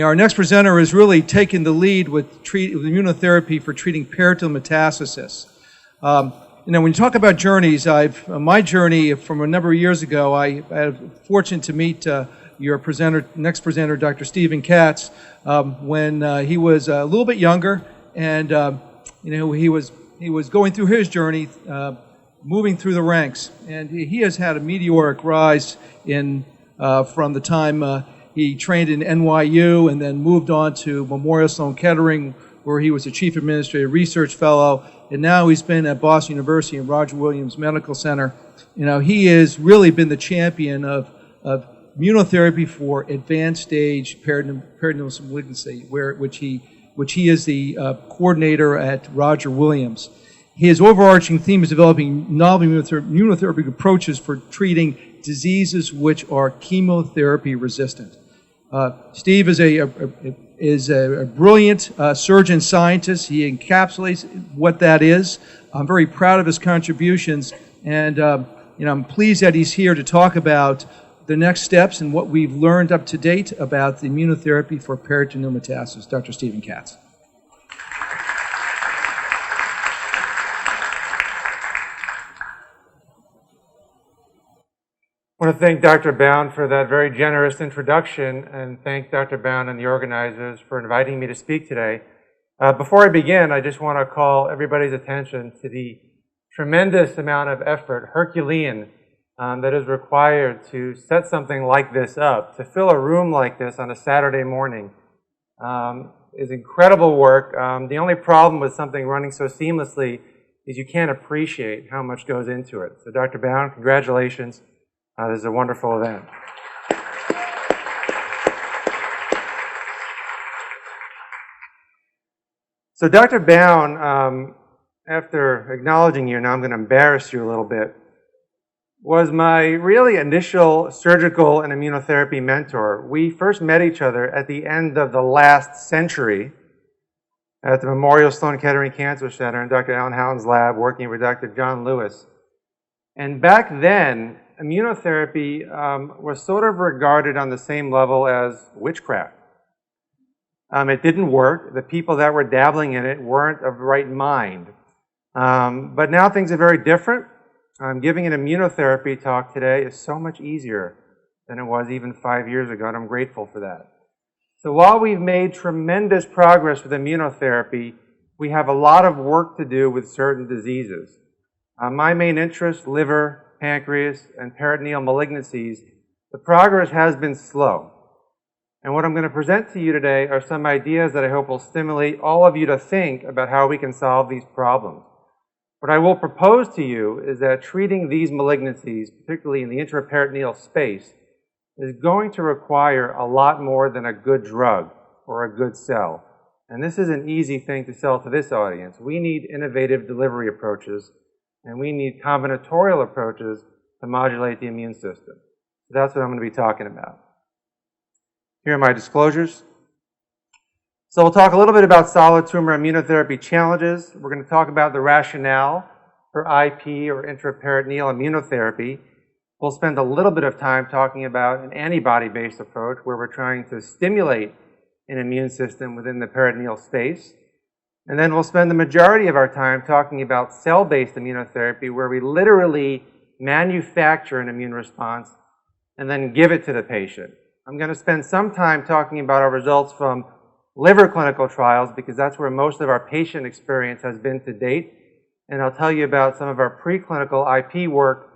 Our next presenter is really taking the lead with immunotherapy for treating peritoneal metastasis. When you talk about journeys, my journey from a number of years ago, I had fortunate to meet your next presenter, Dr. Steven Katz, when he was a little bit younger, and he was going through his journey, moving through the ranks, and he has had a meteoric rise from the time he trained in NYU and then moved on to Memorial Sloan Kettering, where he was a Chief Administrative Research Fellow, and now he's been at Boston University and Roger Williams Medical Center. He has really been the champion of immunotherapy for advanced stage peritoneal malignancy, which he is the coordinator at Roger Williams. His overarching theme is developing novel immunotherapy approaches for treating diseases which are chemotherapy resistant. Steve is a brilliant surgeon scientist. He encapsulates what that is. I'm very proud of his contributions, and I'm pleased that he's here to talk about the next steps and what we've learned up to date about the immunotherapy for peritoneal metastasis. Dr. Steven Katz. I want to thank Dr. Bound for that very generous introduction, and thank Dr. Bound and the organizers for inviting me to speak today. Before I begin, I just want to call everybody's attention to the tremendous amount of effort, Herculean, that is required to set something like this up. To fill a room like this on a Saturday morning is incredible work. The only problem with something running so seamlessly is you can't appreciate how much goes into it. So Dr. Bound, congratulations. This is a wonderful event. So Dr. Bound, after acknowledging you, now I'm going to embarrass you a little bit, was my really initial surgical and immunotherapy mentor. We first met each other at the end of the last century at the Memorial Sloan Kettering Cancer Center in Dr. Alan Houghton's lab, working with Dr. John Lewis. And back then, immunotherapy was sort of regarded on the same level as witchcraft. It didn't work. The people that were dabbling in it weren't of right mind. But now things are very different. Giving an immunotherapy talk today is so much easier than it was even 5 years ago, and I'm grateful for that. So while we've made tremendous progress with immunotherapy, we have a lot of work to do with certain diseases. My main interest, liver, pancreas, and peritoneal malignancies, the progress has been slow. And what I'm going to present to you today are some ideas that I hope will stimulate all of you to think about how we can solve these problems. What I will propose to you is that treating these malignancies, particularly in the intraperitoneal space, is going to require a lot more than a good drug or a good cell. And this is an easy thing to sell to this audience. We need innovative delivery approaches, and we need combinatorial approaches to modulate the immune system. So that's what I'm going to be talking about. Here are my disclosures. So we'll talk a little bit about solid tumor immunotherapy challenges. We're going to talk about the rationale for IP or intraperitoneal immunotherapy. We'll spend a little bit of time talking about an antibody-based approach where we're trying to stimulate an immune system within the peritoneal space. And then we'll spend the majority of our time talking about cell-based immunotherapy, where we literally manufacture an immune response and then give it to the patient. I'm going to spend some time talking about our results from liver clinical trials, because that's where most of our patient experience has been to date. And I'll tell you about some of our preclinical IP work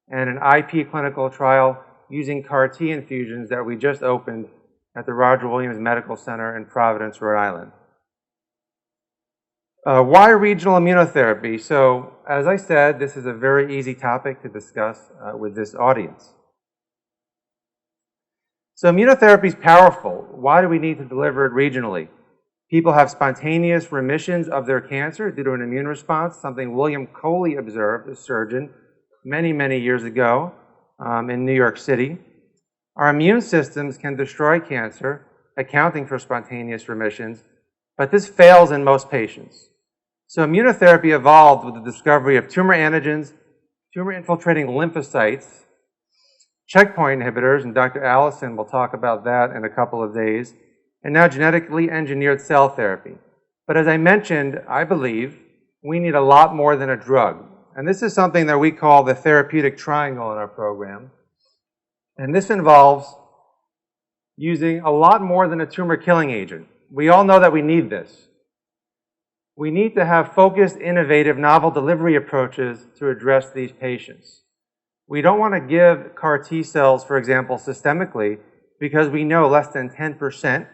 and an IP clinical trial using CAR-T infusions that we just opened at the Roger Williams Medical Center in Providence, Rhode Island. Why regional immunotherapy? So, as I said, this is a very easy topic to discuss with this audience. So immunotherapy is powerful. Why do we need to deliver it regionally? People have spontaneous remissions of their cancer due to an immune response, something William Coley observed, a surgeon, many, many years ago in New York City. Our immune systems can destroy cancer, accounting for spontaneous remissions, but this fails in most patients. So immunotherapy evolved with the discovery of tumor antigens, tumor-infiltrating lymphocytes, checkpoint inhibitors, and Dr. Allison will talk about that in a couple of days, and now genetically engineered cell therapy. But as I mentioned, I believe we need a lot more than a drug. And this is something that we call the therapeutic triangle in our program. And this involves using a lot more than a tumor killing agent. We all know that we need this. We need to have focused, innovative, novel delivery approaches to address these patients. We don't want to give CAR T cells, for example, systemically, because we know less than 10%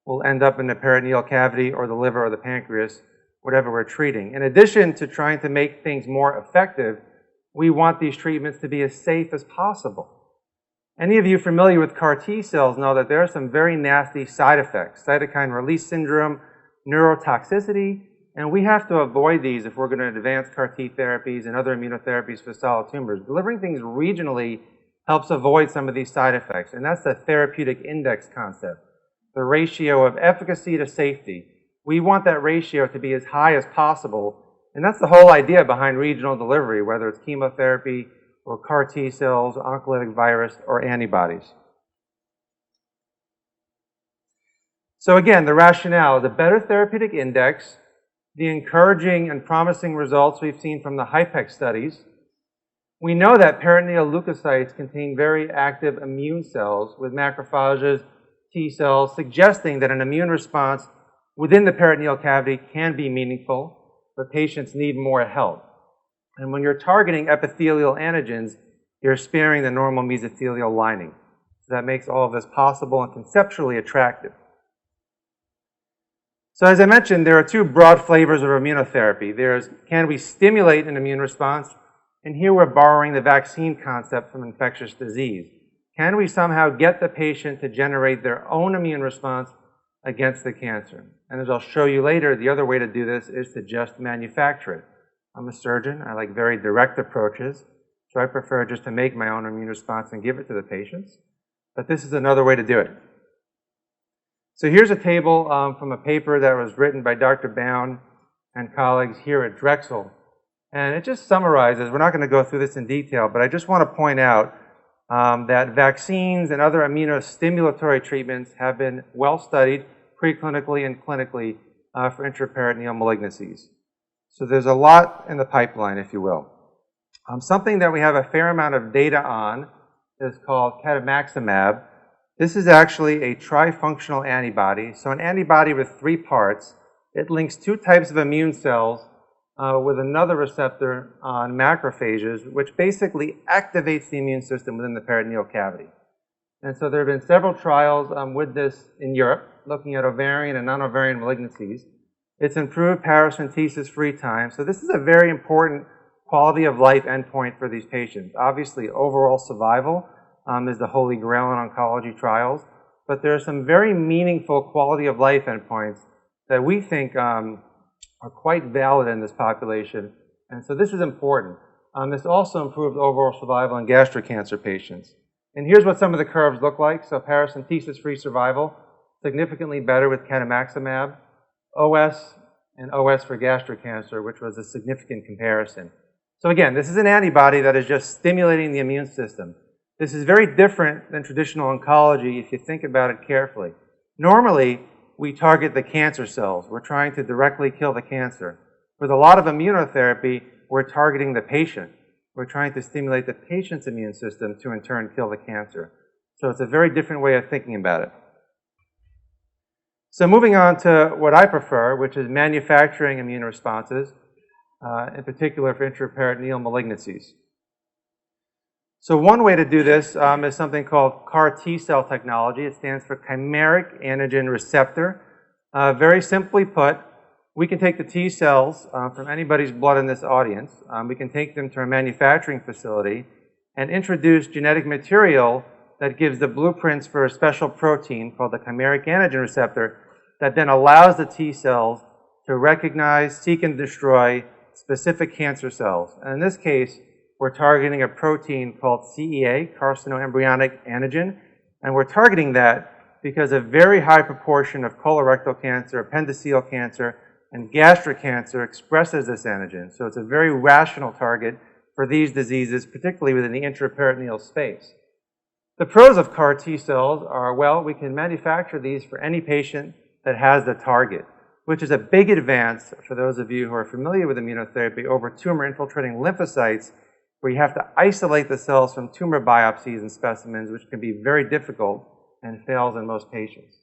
will end up in the peritoneal cavity or the liver or the pancreas, whatever we're treating. In addition to trying to make things more effective, we want these treatments to be as safe as possible. Any of you familiar with CAR T cells know that there are some very nasty side effects, cytokine release syndrome, neurotoxicity, and we have to avoid these if we're going to advance CAR T therapies and other immunotherapies for solid tumors. Delivering things regionally helps avoid some of these side effects, and that's the therapeutic index concept, the ratio of efficacy to safety. We want that ratio to be as high as possible, and that's the whole idea behind regional delivery, whether it's chemotherapy or CAR T cells, oncolytic virus, or antibodies. So again, the rationale is a better therapeutic index, the encouraging and promising results we've seen from the HYPEX studies. We know that peritoneal leukocytes contain very active immune cells with macrophages, T cells, suggesting that an immune response within the peritoneal cavity can be meaningful, but patients need more help. And when you're targeting epithelial antigens, you're sparing the normal mesothelial lining. So that makes all of this possible and conceptually attractive. So as I mentioned, there are two broad flavors of immunotherapy. There's, can we stimulate an immune response? And here we're borrowing the vaccine concept from infectious disease. Can we somehow get the patient to generate their own immune response against the cancer? And as I'll show you later, the other way to do this is to just manufacture it. I'm a surgeon. I like very direct approaches, so I prefer just to make my own immune response and give it to the patients. But this is another way to do it. So here's a table from a paper that was written by Dr. Bown and colleagues here at Drexel. And it just summarizes, we're not going to go through this in detail, but I just want to point out that vaccines and other immunostimulatory treatments have been well studied preclinically and clinically for intraperitoneal malignancies. So there's a lot in the pipeline, if you will. Something that we have a fair amount of data on is called cadimaximab. This is actually a trifunctional antibody. So an antibody with three parts. It links two types of immune cells with another receptor on macrophages, which basically activates the immune system within the peritoneal cavity. And so there have been several trials with this in Europe, looking at ovarian and non-ovarian malignancies. It's improved paracentesis-free time. So this is a very important quality of life endpoint for these patients. Obviously, overall survival is the holy grail in oncology trials, but there are some very meaningful quality of life endpoints that we think are quite valid in this population. And so this is important. This also improved overall survival in gastric cancer patients. And here's what some of the curves look like. So paracentesis-free survival, significantly better with cadimaximab. OS and OS for gastric cancer, which was a significant comparison. So again, this is an antibody that is just stimulating the immune system. This is very different than traditional oncology if you think about it carefully. Normally, we target the cancer cells. We're trying to directly kill the cancer. With a lot of immunotherapy, we're targeting the patient. We're trying to stimulate the patient's immune system to in turn kill the cancer. So it's a very different way of thinking about it. So moving on to what I prefer, which is manufacturing immune responses, in particular for intraperitoneal malignancies. So one way to do this is something called CAR T cell technology. It stands for chimeric antigen receptor. Very simply put, we can take the T cells from anybody's blood in this audience. We can take them to a manufacturing facility and introduce genetic material that gives the blueprints for a special protein called the chimeric antigen receptor that then allows the T cells to recognize, seek, and destroy specific cancer cells. And in this case, we're targeting a protein called CEA, carcinoembryonic antigen, and we're targeting that because a very high proportion of colorectal cancer, appendiceal cancer, and gastric cancer expresses this antigen. So it's a very rational target for these diseases, particularly within the intraperitoneal space. The pros of CAR T cells are, well, we can manufacture these for any patient that has the target, which is a big advance for those of you who are familiar with immunotherapy over tumor-infiltrating lymphocytes, where you have to isolate the cells from tumor biopsies and specimens, which can be very difficult and fails in most patients.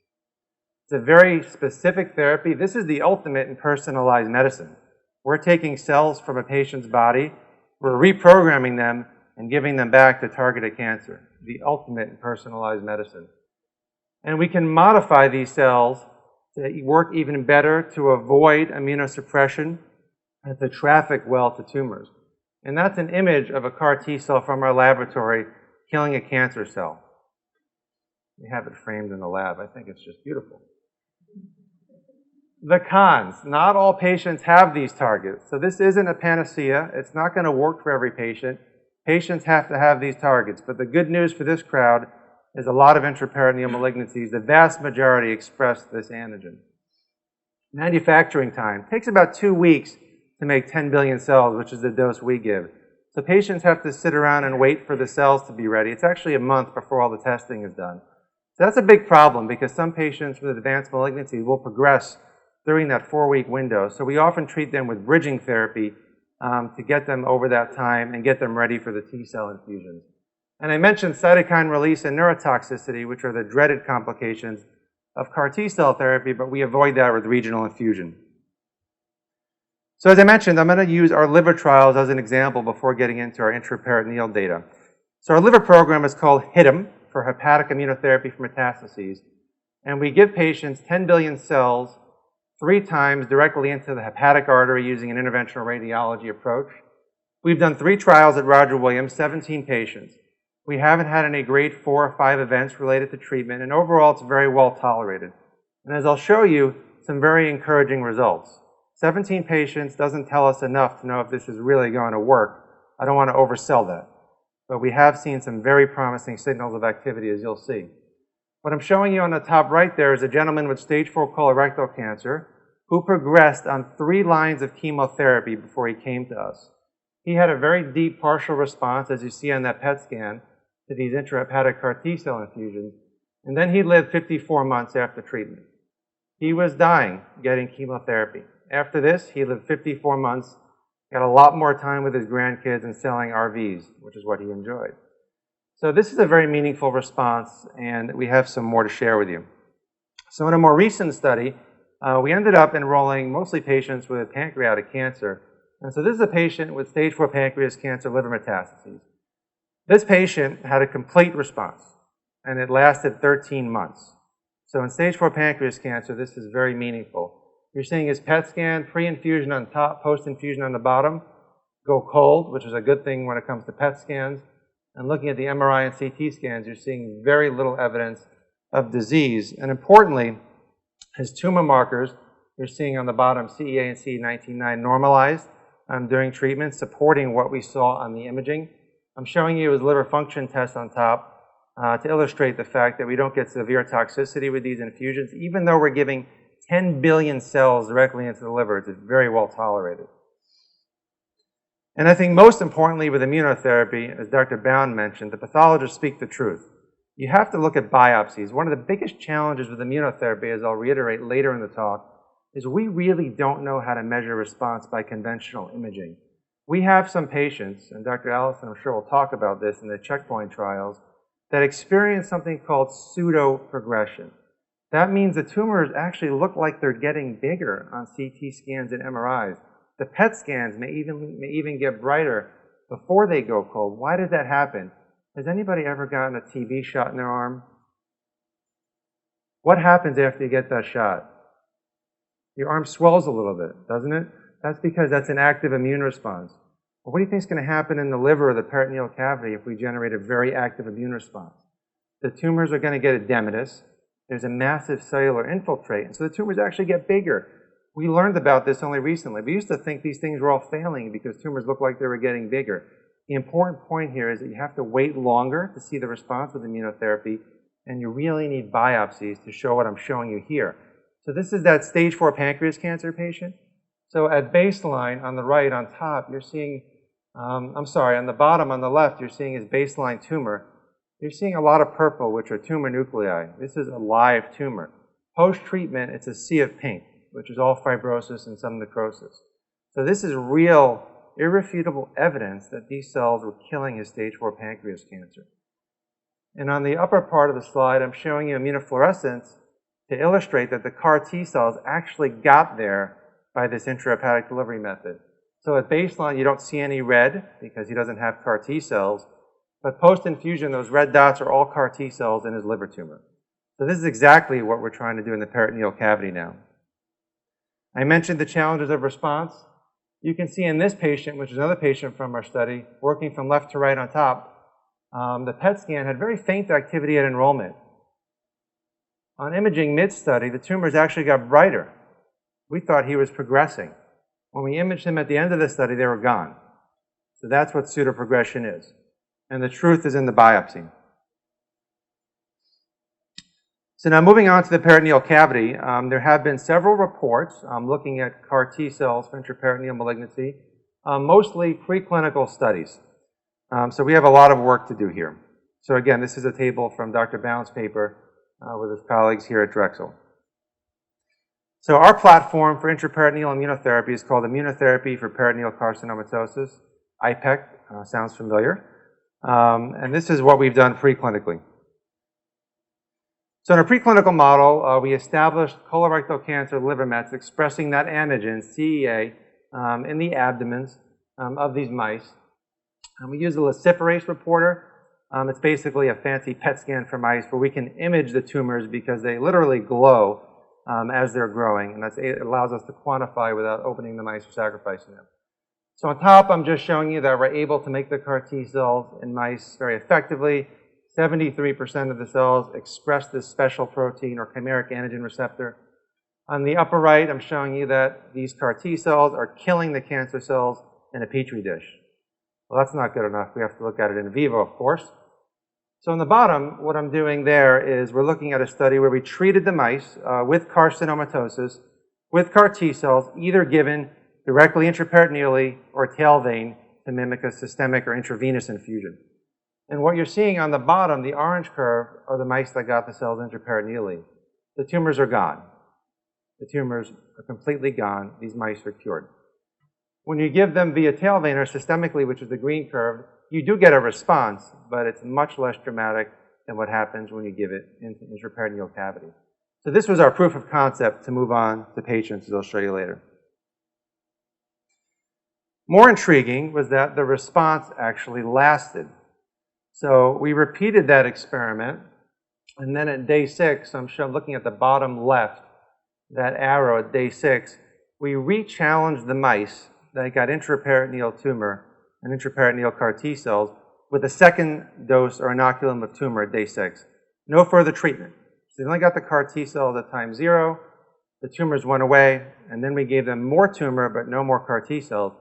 It's a very specific therapy. This is the ultimate in personalized medicine. We're taking cells from a patient's body, we're reprogramming them, and giving them back to targeted cancer. The ultimate in personalized medicine. And we can modify these cells to work even better to avoid immunosuppression and to traffic well to tumors. And that's an image of a CAR T cell from our laboratory killing a cancer cell. We have it framed in the lab. I think it's just beautiful. The cons. Not all patients have these targets. So this isn't a panacea. It's not going to work for every patient. Patients have to have these targets. But the good news for this crowd is a lot of intraperitoneal malignancies. The vast majority express this antigen. Manufacturing time takes about 2 weeks to make 10 billion cells, which is the dose we give. So patients have to sit around and wait for the cells to be ready. It's actually a month before all the testing is done. So that's a big problem because some patients with advanced malignancy will progress during that 4-week window. So we often treat them with bridging therapy to get them over that time and get them ready for the T-cell infusions. And I mentioned cytokine release and neurotoxicity, which are the dreaded complications of CAR T-cell therapy, but we avoid that with regional infusion. So as I mentioned, I'm going to use our liver trials as an example before getting into our intraperitoneal data. So our liver program is called HITM, for hepatic immunotherapy for metastases. And we give patients 10 billion cells 3 times directly into the hepatic artery using an interventional radiology approach. We've done 3 trials at Roger Williams, 17 patients. We haven't had any grade 4 or 5 events related to treatment, and overall it's very well tolerated. And as I'll show you, some very encouraging results. 17 patients doesn't tell us enough to know if this is really going to work. I don't want to oversell that. But we have seen some very promising signals of activity, as you'll see. What I'm showing you on the top right there is a gentleman with stage 4 colorectal cancer who progressed on 3 lines of chemotherapy before he came to us. He had a very deep partial response, as you see on that PET scan, to these intrahepatic CAR T-cell infusions, and then he lived 54 months after treatment. He was dying getting chemotherapy. After this, he lived 54 months, got a lot more time with his grandkids and selling RVs, which is what he enjoyed. So this is a very meaningful response, and we have some more to share with you. So in a more recent study, we ended up enrolling mostly patients with pancreatic cancer. And so this is a patient with stage 4 pancreas cancer, liver metastases. This patient had a complete response, and it lasted 13 months. So in stage 4 pancreas cancer, this is very meaningful. You're seeing his PET scan, pre-infusion on top, post-infusion on the bottom, go cold, which is a good thing when it comes to PET scans. And looking at the MRI and CT scans, you're seeing very little evidence of disease. And importantly, his tumor markers, you're seeing on the bottom CEA and CD199 normalized during treatment, supporting what we saw on the imaging. I'm showing you his liver function test on top to illustrate the fact that we don't get severe toxicity with these infusions. Even though we're giving 10 billion cells directly into the liver, it's very well tolerated. And I think most importantly with immunotherapy, as Dr. Bound mentioned, the pathologists speak the truth. You have to look at biopsies. One of the biggest challenges with immunotherapy, as I'll reiterate later in the talk, is we really don't know how to measure response by conventional imaging. We have some patients, and Dr. Allison I'm sure will talk about this in the checkpoint trials, that experience something called pseudo-progression. That means the tumors actually look like they're getting bigger on CT scans and MRIs. The PET scans may even get brighter before they go cold. Why does that happen? Has anybody ever gotten a TB shot in their arm? What happens after you get that shot? Your arm swells a little bit, doesn't it? That's because that's an active immune response. Well, what do you think is going to happen in the liver or the peritoneal cavity if we generate a very active immune response? The tumors are going to get edematous. There's a massive cellular infiltrate, and so the tumors actually get bigger. We learned about this only recently. We used to think these things were all failing because tumors looked like they were getting bigger. The important point here is that you have to wait longer to see the response with immunotherapy, and you really need biopsies to show what I'm showing you here. So this is that stage 4 pancreas cancer patient. So at baseline, on the right, on top, you're seeing, on the bottom, on the left, you're seeing his baseline tumor. You're seeing a lot of purple, which are tumor nuclei. This is a live tumor. Post-treatment, it's a sea of pink, which is all fibrosis and some necrosis. So this is real, irrefutable evidence that these cells were killing his stage 4 pancreas cancer. And on the upper part of the slide, I'm showing you immunofluorescence to illustrate that the CAR T cells actually got there by this intrahepatic delivery method. So at baseline, you don't see any red because he doesn't have CAR T cells. But post-infusion, those red dots are all CAR T cells in his liver tumor. So this is exactly what we're trying to do in the peritoneal cavity now. I mentioned the challenges of response. You can see in this patient, which is another patient from our study, working from left to right on top, the PET scan had very faint activity at enrollment. On imaging mid-study, the tumors actually got brighter. We thought he was progressing. When we imaged him at the end of the study, they were gone. So that's what pseudoprogression is. And the truth is in the biopsy. So now moving on to the peritoneal cavity, there have been several reports looking at CAR T cells for intraperitoneal malignancy, mostly preclinical studies. So we have a lot of work to do here. So again, this is a table from Dr. Bound's paper with his colleagues here at Drexel. So our platform for intraperitoneal immunotherapy is called Immunotherapy for Peritoneal Carcinomatosis, IPEC, sounds familiar. And this is what we've done preclinically. So in a preclinical model, we established colorectal cancer liver mets expressing that antigen, CEA, in the abdomens of these mice. And we use a luciferase reporter. It's basically a fancy PET scan for mice where we can image the tumors because they literally glow as they're growing. And it allows us to quantify without opening the mice or sacrificing them. So on top, I'm just showing you that we're able to make the CAR T cells in mice very effectively. 73% of the cells express this special protein or chimeric antigen receptor. On the upper right, I'm showing you that these CAR T cells are killing the cancer cells in a petri dish. Well, that's not good enough. We have to look at it in vivo, of course. So on the bottom, what I'm doing there is we're looking at a study where we treated the mice with carcinomatosis with CAR T cells, either given directly intraperitoneally or tail vein to mimic a systemic or intravenous infusion. And what you're seeing on the bottom, the orange curve, are the mice that got the cells intraperitoneally. The tumors are gone. The tumors are completely gone. These mice are cured. When you give them via tail vein or systemically, which is the green curve, you do get a response, but it's much less dramatic than what happens when you give it into intraperitoneal cavity. So this was our proof of concept to move on to patients, as I'll show you later. More intriguing was that the response actually lasted. So we repeated that experiment, and then at day 6, I'm looking at the bottom left, that arrow at day 6, we re-challenged the mice that got intraperitoneal tumor and intraperitoneal CAR T cells with a second dose or inoculum of tumor at day 6. No further treatment. So they only got the CAR T cells at time 0, the tumors went away, and then we gave them more tumor but no more CAR T cells.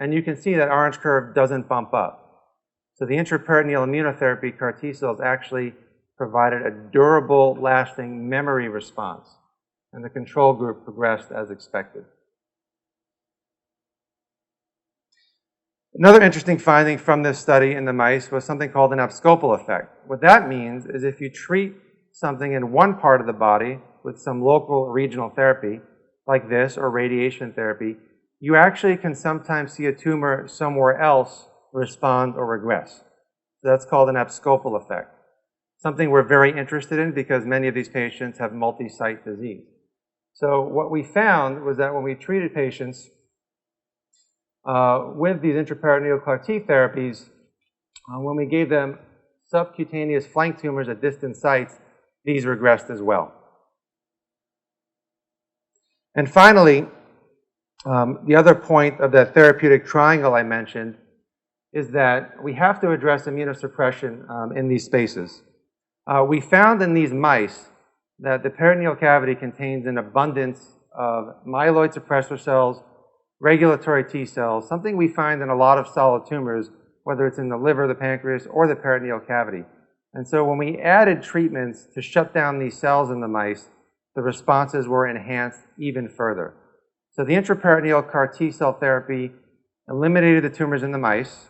And you can see that orange curve doesn't bump up. So the intraperitoneal immunotherapy CAR T cells actually provided a durable, lasting memory response. And the control group progressed as expected. Another interesting finding from this study in the mice was something called an abscopal effect. What that means is if you treat something in one part of the body with some local regional therapy, like this, or radiation therapy, you actually can sometimes see a tumor somewhere else respond or regress. So that's called an abscopal effect. Something we're very interested in because many of these patients have multi-site disease. So what we found was that when we treated patients with these intraperitoneal CAR T therapies, when we gave them subcutaneous flank tumors at distant sites, these regressed as well. And finally, the other point of that therapeutic triangle I mentioned is that we have to address immunosuppression in these spaces. We found in these mice that the peritoneal cavity contains an abundance of myeloid suppressor cells, regulatory T cells, something we find in a lot of solid tumors, whether it's in the liver, the pancreas, or the peritoneal cavity. And so when we added treatments to shut down these cells in the mice, the responses were enhanced even further. So the intraperitoneal CAR T cell therapy eliminated the tumors in the mice.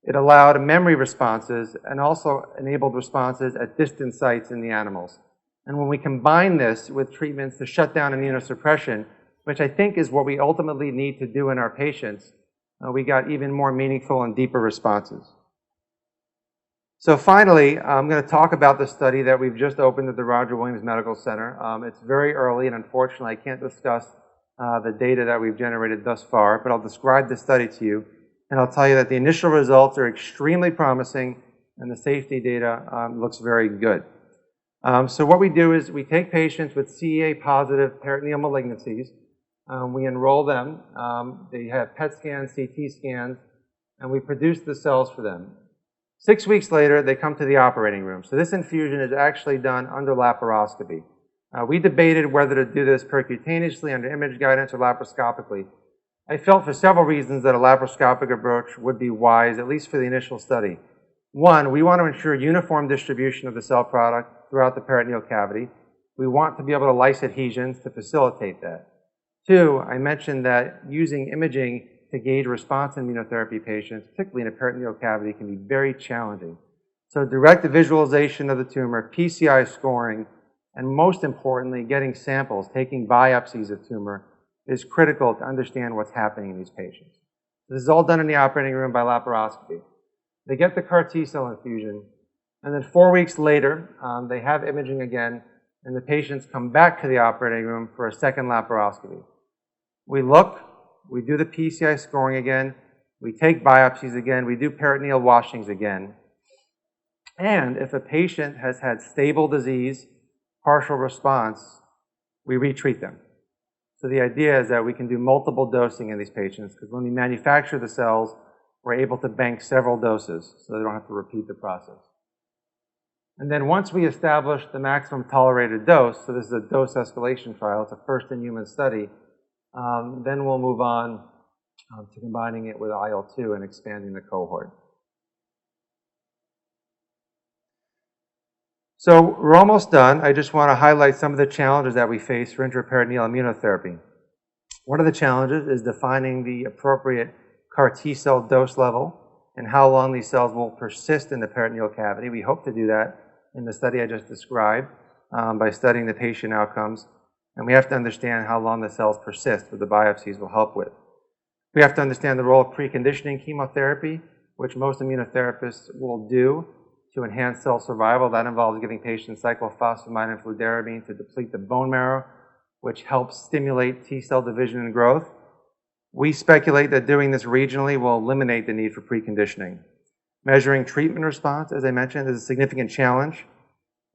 It allowed memory responses and also enabled responses at distant sites in the animals. And when we combine this with treatments to shut down immunosuppression, which I think is what we ultimately need to do in our patients, we got even more meaningful and deeper responses. So finally, I'm going to talk about the study that we've just opened at the Roger Williams Medical Center. It's very early, and unfortunately, I can't discuss the data that we've generated thus far, but I'll describe the study to you, and I'll tell you that the initial results are extremely promising, and the safety data looks very good. So what we do is we take patients with CEA-positive peritoneal malignancies, we enroll them, they have PET scans, CT scans, and we produce the cells for them. 6 weeks later, they come to the operating room. So this infusion is actually done under laparoscopy. We debated whether to do this percutaneously under image guidance or laparoscopically. I felt for several reasons that a laparoscopic approach would be wise, at least for the initial study. One, we want to ensure uniform distribution of the cell product throughout the peritoneal cavity. We want to be able to lyse adhesions to facilitate that. Two, I mentioned that using imaging to gauge response in immunotherapy patients, particularly in a peritoneal cavity, can be very challenging. So direct visualization of the tumor, PCI scoring, and most importantly, getting samples, taking biopsies of tumor, is critical to understand what's happening in these patients. This is all done in the operating room by laparoscopy. They get the CAR T-cell infusion, and then 4 weeks later, they have imaging again, and the patients come back to the operating room for a second laparoscopy. We look, we do the PCI scoring again, we take biopsies again, we do peritoneal washings again. And if a patient has had stable disease, partial response, we retreat them. So the idea is that we can do multiple dosing in these patients, because when we manufacture the cells, we're able to bank several doses, so they don't have to repeat the process. And then once we establish the maximum tolerated dose, so this is a dose escalation trial, it's a first-in-human study, then we'll move on to combining it with IL-2 and expanding the cohort. So we're almost done. I just want to highlight some of the challenges that we face for intraperitoneal immunotherapy. One of the challenges is defining the appropriate CAR T-cell dose level and how long these cells will persist in the peritoneal cavity. We hope to do that in the study I just described by studying the patient outcomes. And we have to understand how long the cells persist, which the biopsies will help with. We have to understand the role of preconditioning chemotherapy, which most immunotherapists will do to enhance cell survival. That involves giving patients cyclophosphamide and fludarabine to deplete the bone marrow, which helps stimulate T-cell division and growth. We speculate that doing this regionally will eliminate the need for preconditioning. Measuring treatment response, as I mentioned, is a significant challenge,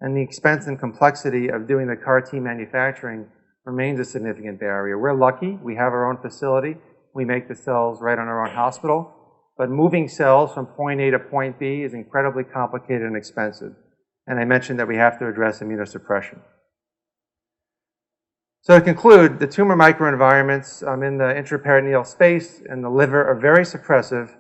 and the expense and complexity of doing the CAR T manufacturing remains a significant barrier. We're lucky. We have our own facility. We make the cells right on our own hospital. But moving cells from point A to point B is incredibly complicated and expensive. And I mentioned that we have to address immunosuppression. So to conclude, the tumor microenvironments in the intraperitoneal space and the liver are very suppressive.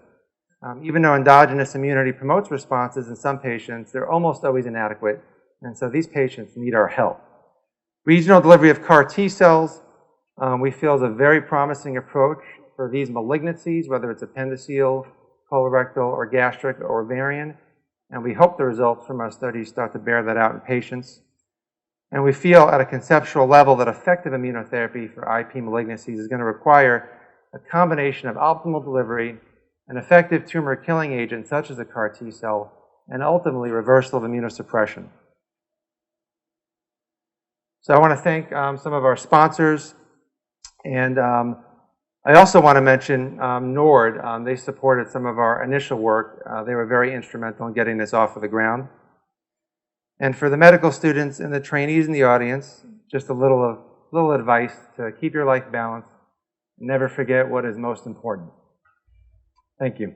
Even though endogenous immunity promotes responses in some patients, they're almost always inadequate. And so these patients need our help. Regional delivery of CAR T cells, we feel is a very promising approach for these malignancies, whether it's appendiceal, colorectal, or gastric, or ovarian. And we hope the results from our studies start to bear that out in patients. And we feel at a conceptual level that effective immunotherapy for IP malignancies is going to require a combination of optimal delivery, an effective tumor killing agent such as a CAR T cell, and ultimately reversal of immunosuppression. So I want to thank some of our sponsors, and I also want to mention NORD. They supported some of our initial work. They were very instrumental in getting this off of the ground. And for the medical students and the trainees in the audience, just a little advice to keep your life balanced. Never forget what is most important. Thank you.